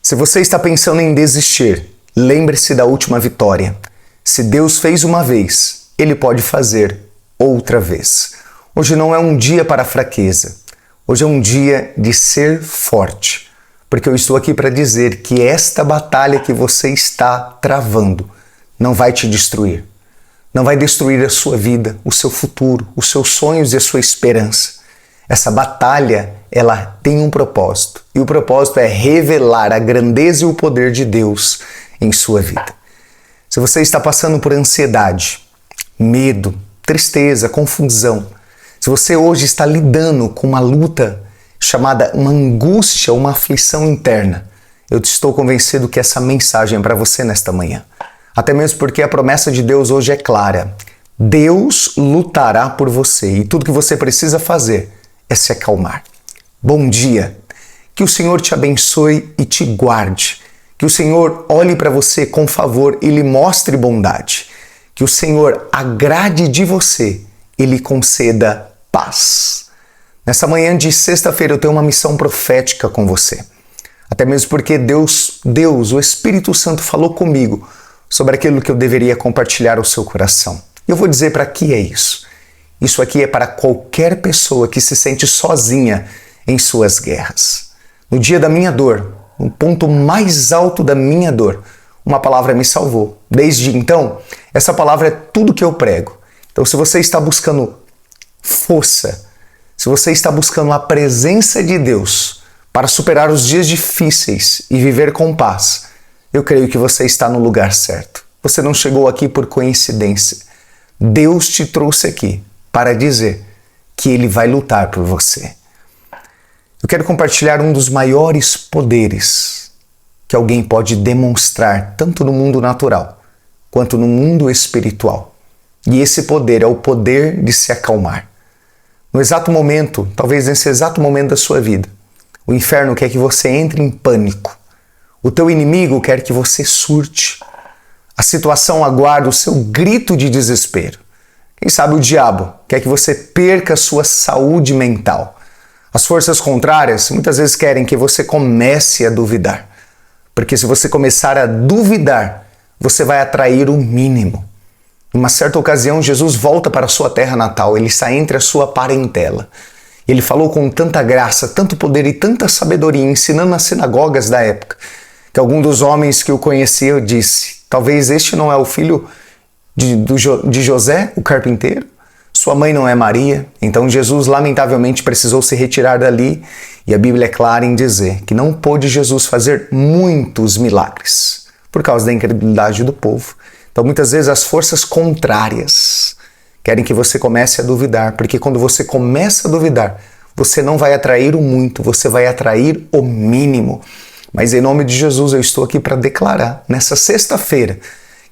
Se você está pensando em desistir, lembre-se da última vitória. Se Deus fez uma vez, Ele pode fazer outra vez. Hoje não é um dia para a fraqueza. Hoje é um dia de ser forte. Porque eu estou aqui para dizer que esta batalha que você está travando não vai te destruir. Não vai destruir a sua vida, o seu futuro, os seus sonhos e a sua esperança. Essa batalha, ela tem um propósito. E o propósito é revelar a grandeza e o poder de Deus em sua vida. Se você está passando por ansiedade, medo, tristeza, confusão, se você hoje está lidando com uma luta chamada uma angústia, uma aflição interna, eu estou convencido que essa mensagem é para você nesta manhã. Até mesmo porque a promessa de Deus hoje é clara. Deus lutará por você e tudo que você precisa fazer é se acalmar. Bom dia. Que o Senhor te abençoe e te guarde. Que o Senhor olhe para você com favor e lhe mostre bondade. Que o Senhor agrade de você e lhe conceda paz. Nessa manhã de sexta-feira eu tenho uma missão profética com você. Até mesmo porque Deus, o Espírito Santo falou comigo sobre aquilo que eu deveria compartilhar ao seu coração. Eu vou dizer para que é isso. Isso aqui é para qualquer pessoa que se sente sozinha em suas guerras. No dia da minha dor, no ponto mais alto da minha dor, uma palavra me salvou. Desde então, essa palavra é tudo que eu prego. Então, se você está buscando força, se você está buscando a presença de Deus para superar os dias difíceis e viver com paz, eu creio que você está no lugar certo. Você não chegou aqui por coincidência. Deus te trouxe aqui para dizer que Ele vai lutar por você. Eu quero compartilhar um dos maiores poderes que alguém pode demonstrar tanto no mundo natural quanto no mundo espiritual. E esse poder é o poder de se acalmar. No exato momento, talvez nesse exato momento da sua vida, o inferno quer que você entre em pânico. O teu inimigo quer que você surte. A situação aguarda o seu grito de desespero. Quem sabe o diabo quer que você perca a sua saúde mental. As forças contrárias muitas vezes querem que você comece a duvidar. Porque se você começar a duvidar, você vai atrair o mínimo. Em uma certa ocasião, Jesus volta para a sua terra natal. Ele está entre a sua parentela. Ele falou com tanta graça, tanto poder e tanta sabedoria, ensinando nas sinagogas da época, que algum dos homens que o conhecia disse: talvez este não é o filho de José, o carpinteiro? Sua mãe não é Maria? Então Jesus lamentavelmente precisou se retirar dali, e a Bíblia é clara em dizer que não pôde Jesus fazer muitos milagres por causa da incredulidade do povo. Então muitas vezes as forças contrárias querem que você comece a duvidar, porque quando você começa a duvidar, você não vai atrair o muito, você vai atrair o mínimo. Mas em nome de Jesus eu estou aqui para declarar nessa sexta-feira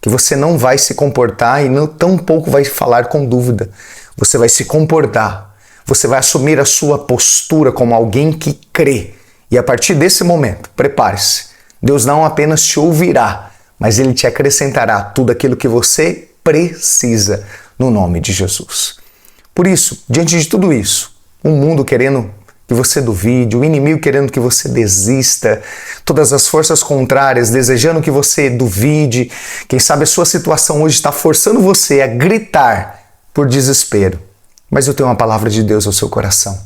que você não vai se comportar e não tampouco vai falar com dúvida. Você vai se comportar, você vai assumir a sua postura como alguém que crê. E a partir desse momento, prepare-se, Deus não apenas te ouvirá, mas Ele te acrescentará tudo aquilo que você precisa no nome de Jesus. Por isso, diante de tudo isso, o mundo querendo que você duvide, o inimigo querendo que você desista, todas as forças contrárias desejando que você duvide, quem sabe a sua situação hoje está forçando você a gritar por desespero. Mas eu tenho uma palavra de Deus ao seu coração.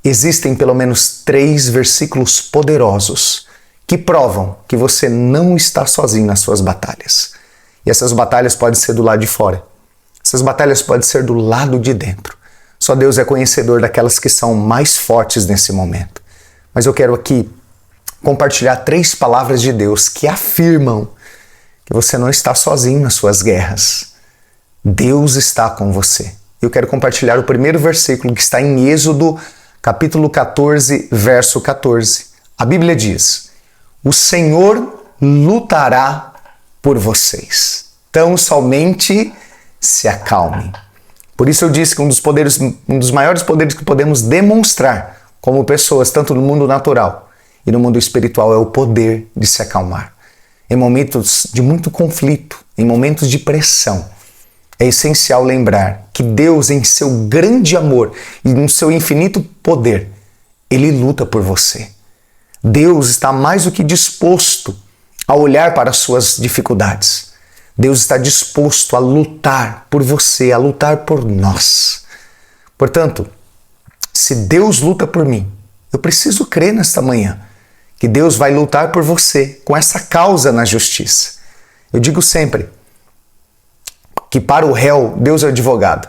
Existem pelo menos 3 versículos poderosos que provam que você não está sozinho nas suas batalhas. E essas batalhas podem ser do lado de fora. Essas batalhas podem ser do lado de dentro. Só Deus é conhecedor daquelas que são mais fortes nesse momento. Mas eu quero aqui compartilhar 3 palavras de Deus que afirmam que você não está sozinho nas suas guerras. Deus está com você. Eu quero compartilhar o primeiro versículo que está em Êxodo, capítulo 14, verso 14. A Bíblia diz: o Senhor lutará por vocês. Então somente se acalmem. Por isso eu disse que um dos maiores poderes que podemos demonstrar como pessoas, tanto no mundo natural e no mundo espiritual, é o poder de se acalmar. Em momentos de muito conflito, em momentos de pressão, é essencial lembrar que Deus, em seu grande amor e no seu infinito poder, Ele luta por você. Deus está mais do que disposto a olhar para as suas dificuldades. Deus está disposto a lutar por você, a lutar por nós. Portanto, se Deus luta por mim, eu preciso crer nesta manhã que Deus vai lutar por você com essa causa na justiça. Eu digo sempre que para o réu, Deus é o advogado,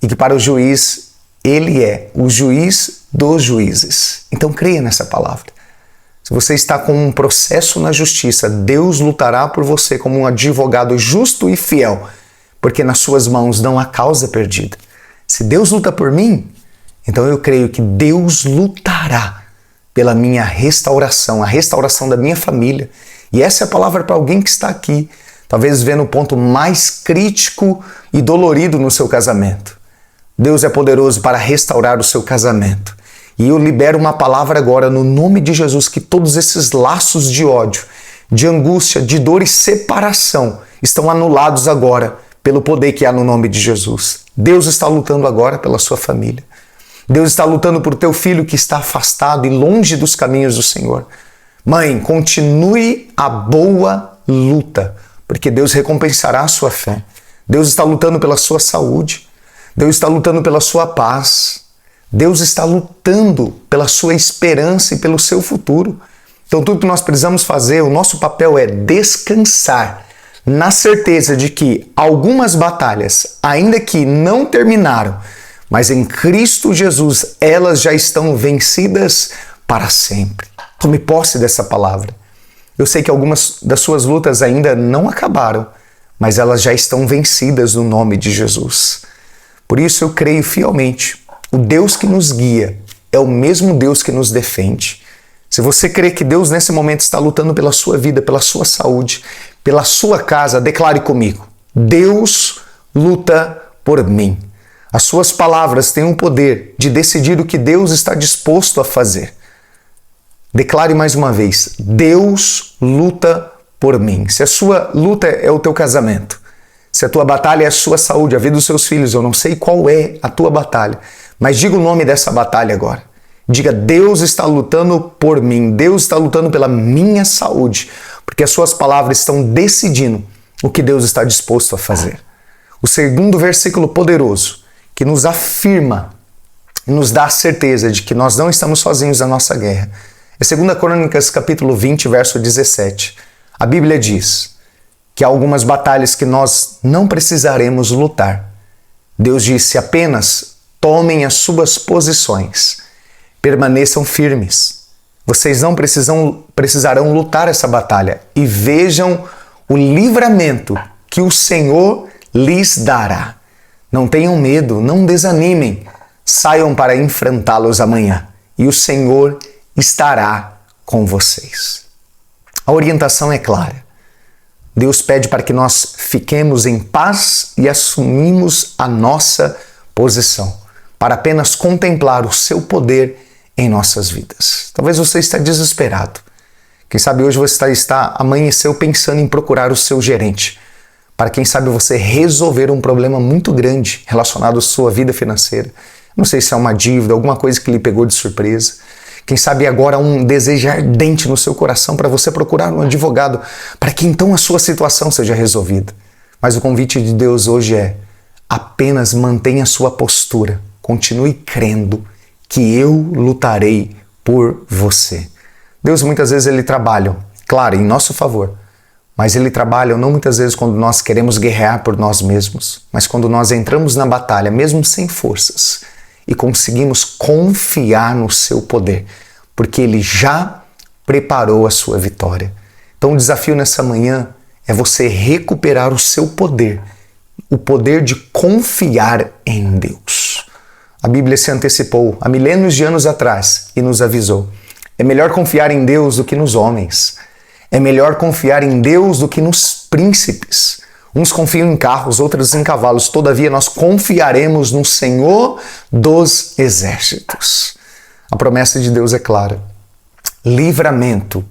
e que para o juiz, Ele é o juiz dos juízes. Então creia nessa palavra. Se você está com um processo na justiça, Deus lutará por você como um advogado justo e fiel, porque nas suas mãos não há causa perdida. Se Deus luta por mim, então eu creio que Deus lutará pela minha restauração, a restauração da minha família. E essa é a palavra para alguém que está aqui, talvez vendo o ponto mais crítico e dolorido no seu casamento. Deus é poderoso para restaurar o seu casamento. E eu libero uma palavra agora no nome de Jesus, que todos esses laços de ódio, de angústia, de dor e separação estão anulados agora pelo poder que há no nome de Jesus. Deus está lutando agora pela sua família. Deus está lutando por teu filho que está afastado e longe dos caminhos do Senhor. Mãe, continue a boa luta, porque Deus recompensará a sua fé. Deus está lutando pela sua saúde. Deus está lutando pela sua paz. Deus está lutando pela sua esperança e pelo seu futuro. Então tudo que nós precisamos fazer, o nosso papel é descansar na certeza de que algumas batalhas, ainda que não terminaram, mas em Cristo Jesus, elas já estão vencidas para sempre. Tome posse dessa palavra. Eu sei que algumas das suas lutas ainda não acabaram, mas elas já estão vencidas no nome de Jesus. Por isso eu creio fielmente, o Deus que nos guia é o mesmo Deus que nos defende. Se você crê que Deus nesse momento está lutando pela sua vida, pela sua saúde, pela sua casa, declare comigo: Deus luta por mim. As suas palavras têm o poder de decidir o que Deus está disposto a fazer. Declare mais uma vez: Deus luta por mim. Se a sua luta é o teu casamento, se a tua batalha é a sua saúde, a vida dos seus filhos, eu não sei qual é a tua batalha, mas diga o nome dessa batalha agora. Diga: Deus está lutando por mim, Deus está lutando pela minha saúde, porque as suas palavras estão decidindo o que Deus está disposto a fazer. O segundo versículo poderoso que nos afirma, nos dá a certeza de que nós não estamos sozinhos na nossa guerra, é 2 Crônicas capítulo 20, verso 17. A Bíblia diz que há algumas batalhas que nós não precisaremos lutar. Deus disse: apenas tomem as suas posições, permaneçam firmes. Vocês não precisarão lutar essa batalha e vejam o livramento que o Senhor lhes dará. Não tenham medo, não desanimem, saiam para enfrentá-los amanhã e o Senhor estará com vocês. A orientação é clara. Deus pede para que nós fiquemos em paz e assumimos a nossa posição, para apenas contemplar o seu poder em nossas vidas. Talvez você está desesperado. Quem sabe hoje você amanheceu pensando em procurar o seu gerente, para quem sabe você resolver um problema muito grande relacionado à sua vida financeira. Não sei se é uma dívida, alguma coisa que lhe pegou de surpresa. Quem sabe agora um desejo ardente no seu coração para você procurar um advogado, para que então a sua situação seja resolvida. Mas o convite de Deus hoje é: apenas mantenha a sua postura, continue crendo que eu lutarei por você. Deus muitas vezes ele trabalha, claro, em nosso favor, mas ele trabalha não muitas vezes quando nós queremos guerrear por nós mesmos, mas quando nós entramos na batalha, mesmo sem forças, e conseguimos confiar no seu poder, porque ele já preparou a sua vitória. Então o desafio nessa manhã é você recuperar o seu poder, o poder de confiar em Deus. A Bíblia se antecipou há milênios de anos atrás e nos avisou: é melhor confiar em Deus do que nos homens. É melhor confiar em Deus do que nos príncipes. Uns confiam em carros, outros em cavalos. Todavia, nós confiaremos no Senhor dos exércitos. A promessa de Deus é clara. Livramento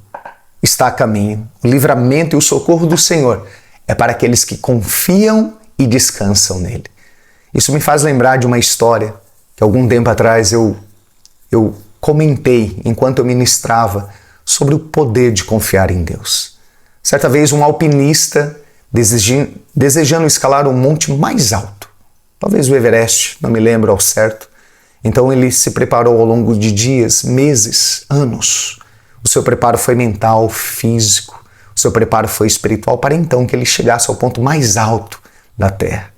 está a caminho. O livramento e o socorro do Senhor é para aqueles que confiam e descansam nele. Isso me faz lembrar de uma história que algum tempo atrás eu comentei enquanto eu ministrava sobre o poder de confiar em Deus. Certa vez um alpinista desejando escalar um monte mais alto, talvez o Everest, não me lembro ao certo. Então ele se preparou ao longo de dias, meses, anos. O seu preparo foi mental, físico, o seu preparo foi espiritual para então que ele chegasse ao ponto mais alto da Terra.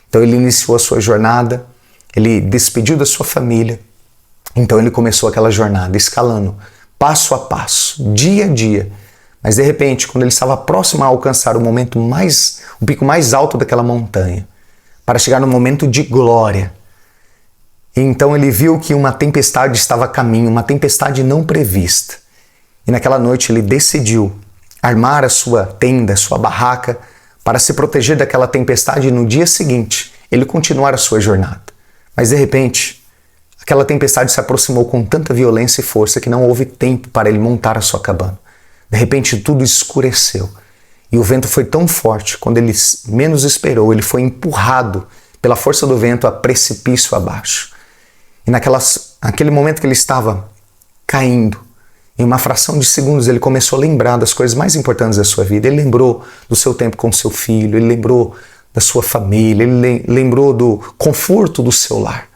Então ele iniciou a sua jornada, ele despediu da sua família, então ele começou aquela jornada escalando passo a passo, dia a dia. Mas de repente, quando ele estava próximo a alcançar o pico mais alto daquela montanha, para chegar no momento de glória, então ele viu que uma tempestade estava a caminho, uma tempestade não prevista. E naquela noite ele decidiu armar a sua tenda, a sua barraca, para se proteger daquela tempestade e no dia seguinte ele continuar a sua jornada. Mas de repente, aquela tempestade se aproximou com tanta violência e força que não houve tempo para ele montar a sua cabana. De repente tudo escureceu e o vento foi tão forte, quando ele menos esperou, ele foi empurrado pela força do vento a precipício abaixo. E naquele momento que ele estava caindo, em uma fração de segundos ele começou a lembrar das coisas mais importantes da sua vida. Ele lembrou do seu tempo com seu filho, ele lembrou da sua família, ele lembrou do conforto do seu lar,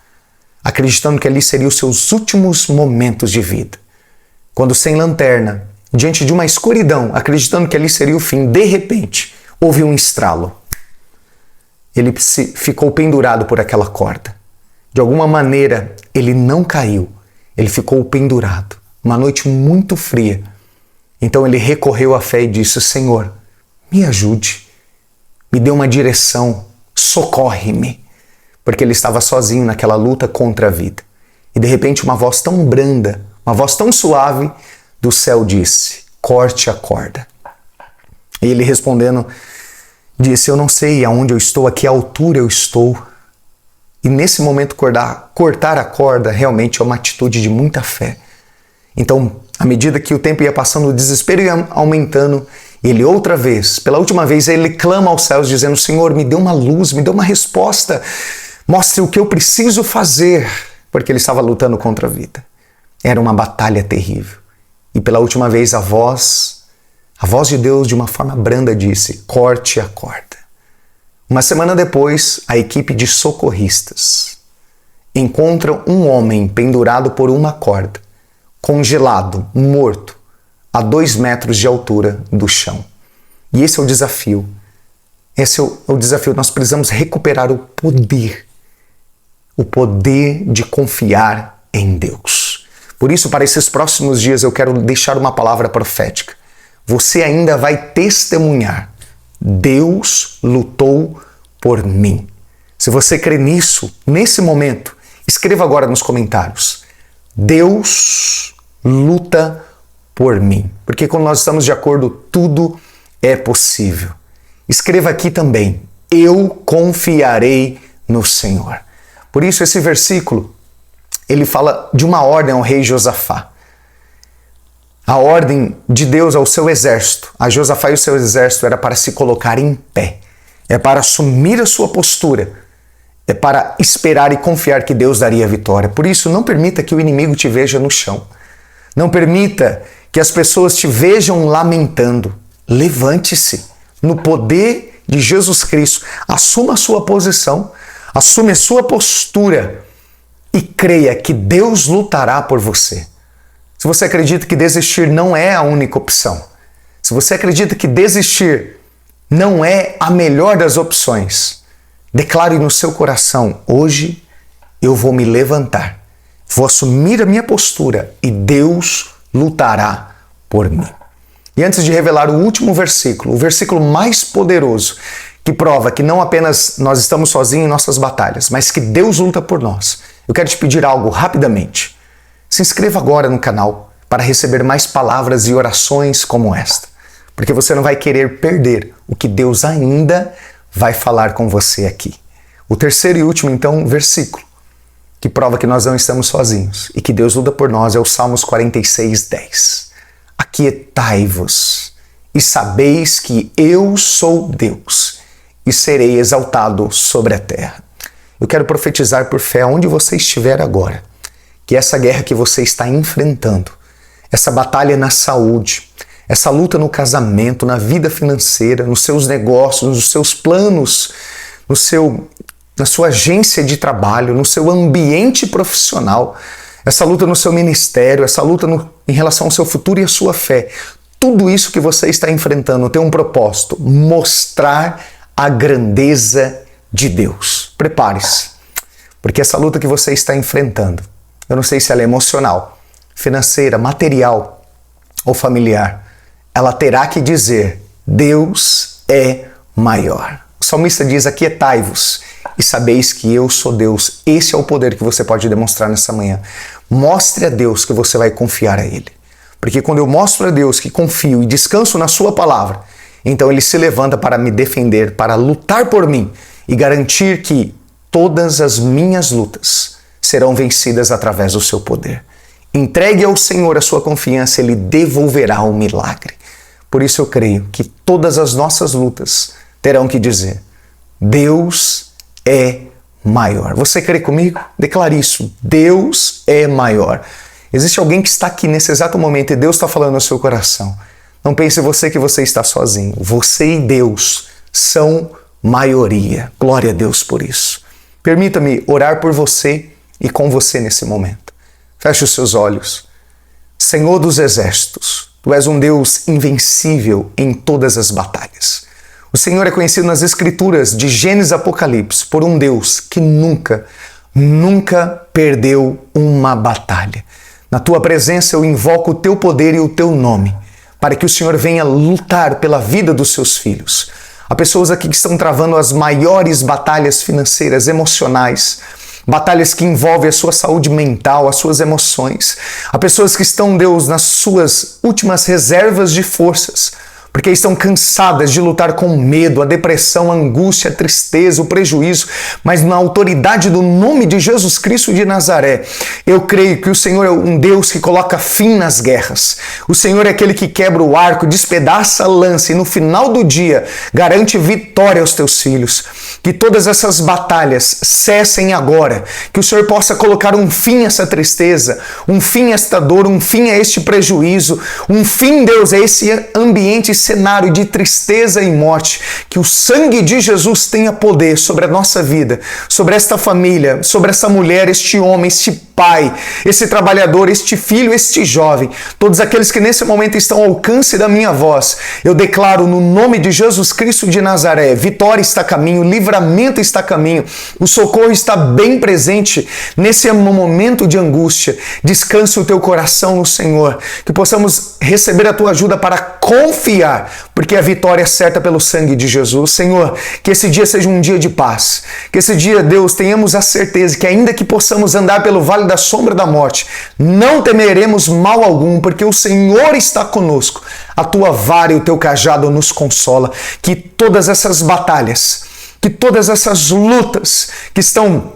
acreditando que ali seriam os seus últimos momentos de vida. Quando sem lanterna, diante de uma escuridão, acreditando que ali seria o fim, de repente, houve um estralo. Ele ficou pendurado por aquela corda. De alguma maneira, ele não caiu, ele ficou pendurado. Uma noite muito fria. Então ele recorreu à fé e disse: Senhor, me ajude, me dê uma direção, socorre-me. Porque ele estava sozinho naquela luta contra a vida. E de repente uma voz tão branda, uma voz tão suave do céu disse: corte a corda. E ele respondendo disse: eu não sei aonde eu estou, a que altura eu estou. E nesse momento cortar a corda realmente é uma atitude de muita fé. Então, à medida que o tempo ia passando, o desespero ia aumentando, ele outra vez, pela última vez, ele clama aos céus dizendo: Senhor, me dê uma luz, me dê uma resposta, mostre o que eu preciso fazer, porque ele estava lutando contra a vida. Era uma batalha terrível. E pela última vez a voz de Deus de uma forma branda disse: corte a corda. Uma semana depois, a equipe de socorristas encontra um homem pendurado por uma corda, congelado, morto, a 2 metros de altura do chão. E esse é o desafio. Esse é o desafio. Nós precisamos recuperar o poder de confiar em Deus. Por isso, para esses próximos dias, eu quero deixar uma palavra profética. Você ainda vai testemunhar: Deus lutou por mim. Se você crê nisso, nesse momento, escreva agora nos comentários: Deus luta por mim. Porque quando nós estamos de acordo, tudo é possível. Escreva aqui também: eu confiarei no Senhor. Por isso esse versículo, ele fala de uma ordem ao rei Josafá. A ordem de Deus ao seu exército, a Josafá e o seu exército, era para se colocar em pé. É para assumir a sua postura. É para esperar e confiar que Deus daria a vitória. Por isso, não permita que o inimigo te veja no chão. Não permita que as pessoas te vejam lamentando. Levante-se no poder de Jesus Cristo. Assuma a sua posição, assume a sua postura e creia que Deus lutará por você. Se você acredita que desistir não é a única opção, se você acredita que desistir não é a melhor das opções, declare no seu coração: hoje eu vou me levantar, vou assumir a minha postura e Deus lutará por mim. E antes de revelar o último versículo, o versículo mais poderoso, que prova que não apenas nós estamos sozinhos em nossas batalhas, mas que Deus luta por nós, eu quero te pedir algo rapidamente. Se inscreva agora no canal para receber mais palavras e orações como esta, porque você não vai querer perder o que Deus ainda vai falar com você aqui. O terceiro e último, então, versículo que prova que nós não estamos sozinhos e que Deus luta por nós é o Salmos 46:10. Aquietai-vos e sabeis que eu sou Deus e serei exaltado sobre a terra. Eu quero profetizar por fé onde você estiver agora, que essa guerra que você está enfrentando, essa batalha na saúde, essa luta no casamento, na vida financeira, nos seus negócios, nos seus planos, na sua agência de trabalho, no seu ambiente profissional, essa luta no seu ministério, essa luta em relação ao seu futuro e à sua fé, tudo isso que você está enfrentando tem um propósito: mostrar a grandeza de Deus. Prepare-se, porque essa luta que você está enfrentando, eu não sei se ela é emocional, financeira, material ou familiar, ela terá que dizer: Deus é maior. O salmista diz: aquietai-vos e sabeis que eu sou Deus. Esse é o poder que você pode demonstrar nessa manhã. Mostre a Deus que você vai confiar a Ele. Porque quando eu mostro a Deus que confio e descanso na sua palavra, então Ele se levanta para me defender, para lutar por mim e garantir que todas as minhas lutas serão vencidas através do seu poder. Entregue ao Senhor a sua confiança, Ele devolverá o milagre. Por isso eu creio que todas as nossas lutas terão que dizer: Deus é maior. Você crê comigo? Declare isso. Deus é maior. Existe alguém que está aqui nesse exato momento e Deus está falando no seu coração. Não pense você que você está sozinho. Você e Deus são maioria. Glória a Deus por isso. Permita-me orar por você e com você nesse momento. Feche os seus olhos. Senhor dos exércitos, Tu és um Deus invencível em todas as batalhas. O Senhor é conhecido nas Escrituras de Gênesis e Apocalipse por um Deus que nunca perdeu uma batalha. Na Tua presença eu invoco o Teu poder e o Teu nome, para que o Senhor venha lutar pela vida dos Seus filhos. Há pessoas aqui que estão travando as maiores batalhas financeiras, emocionais, batalhas que envolvem a sua saúde mental, as suas emoções. Há pessoas que estão, Deus, nas suas últimas reservas de forças, porque estão cansadas de lutar com o medo, a depressão, a angústia, a tristeza, o prejuízo, mas na autoridade do nome de Jesus Cristo de Nazaré, eu creio que o Senhor é um Deus que coloca fim nas guerras. O Senhor é aquele que quebra o arco, despedaça a lança e no final do dia garante vitória aos teus filhos. Que todas essas batalhas cessem agora, que o Senhor possa colocar um fim a essa tristeza, um fim a esta dor, um fim a este prejuízo, um fim, Deus, a esse ambiente, cenário de tristeza e morte. Que o sangue de Jesus tenha poder sobre a nossa vida, sobre esta família, sobre essa mulher, este homem, este pai, esse trabalhador, este filho, este jovem, todos aqueles que nesse momento estão ao alcance da minha voz. Eu declaro no nome de Jesus Cristo de Nazaré: vitória está a caminho, livramento está a caminho, o socorro está bem presente nesse momento de angústia. Descanse o teu coração no Senhor, que possamos receber a tua ajuda para confiar, porque a vitória é certa pelo sangue de Jesus. Senhor, que esse dia seja um dia de paz, que esse dia, Deus, tenhamos a certeza que ainda que possamos andar pelo vale da sombra da morte, não temeremos mal algum, porque o Senhor está conosco. A tua vara e o teu cajado nos consola. Que todas essas batalhas, que todas essas lutas que estão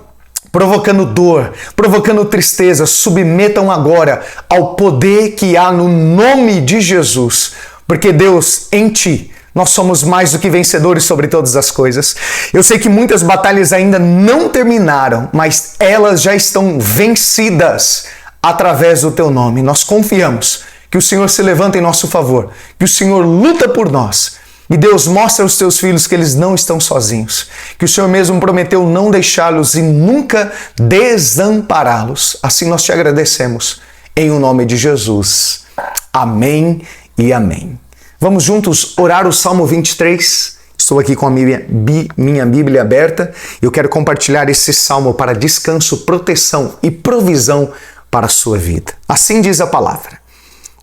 provocando dor, provocando tristeza, submetam agora ao poder que há no nome de Jesus. Porque, Deus, em Ti, nós somos mais do que vencedores sobre todas as coisas. Eu sei que muitas batalhas ainda não terminaram, mas elas já estão vencidas através do Teu nome. Nós confiamos que o Senhor se levanta em nosso favor, que o Senhor luta por nós. E Deus, mostra aos Teus filhos que eles não estão sozinhos, que o Senhor mesmo prometeu não deixá-los e nunca desampará-los. Assim nós Te agradecemos, em o nome de Jesus. Amém e amém. Vamos juntos orar o Salmo 23. Estou aqui com a minha Bíblia aberta. Eu quero compartilhar esse salmo para descanso, proteção e provisão para a sua vida. Assim diz a palavra: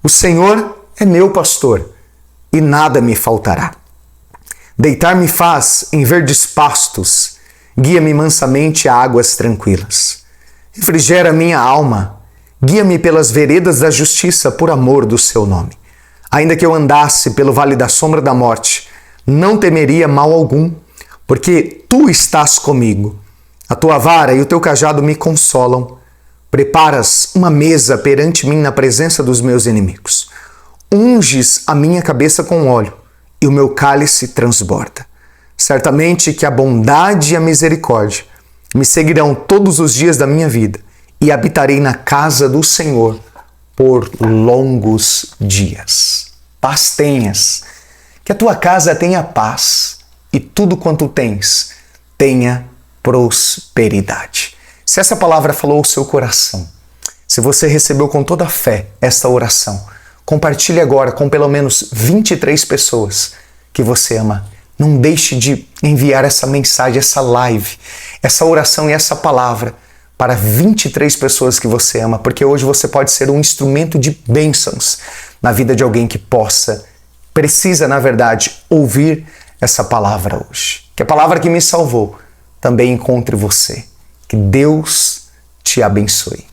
o Senhor é meu pastor e nada me faltará. Deitar-me faz em verdes pastos, guia-me mansamente a águas tranquilas. Refrigera minha alma, guia-me pelas veredas da justiça por amor do seu nome. Ainda que eu andasse pelo vale da sombra da morte, não temeria mal algum, porque Tu estás comigo. A Tua vara e o Teu cajado me consolam. Preparas uma mesa perante mim na presença dos meus inimigos. Unges a minha cabeça com óleo e o meu cálice transborda. Certamente que a bondade e a misericórdia me seguirão todos os dias da minha vida e habitarei na casa do Senhor por longos dias. Paz tenhas, que a tua casa tenha paz e tudo quanto tens tenha prosperidade. Se essa palavra falou ao seu coração, se você recebeu com toda a fé esta oração, compartilhe agora com pelo menos 23 pessoas que você ama. Não deixe de enviar essa mensagem, essa live, essa oração e essa palavra para 23 pessoas que você ama, porque hoje você pode ser um instrumento de bênçãos na vida de alguém que precisa, na verdade, ouvir essa palavra hoje. Que a palavra que me salvou também encontre você. Que Deus te abençoe.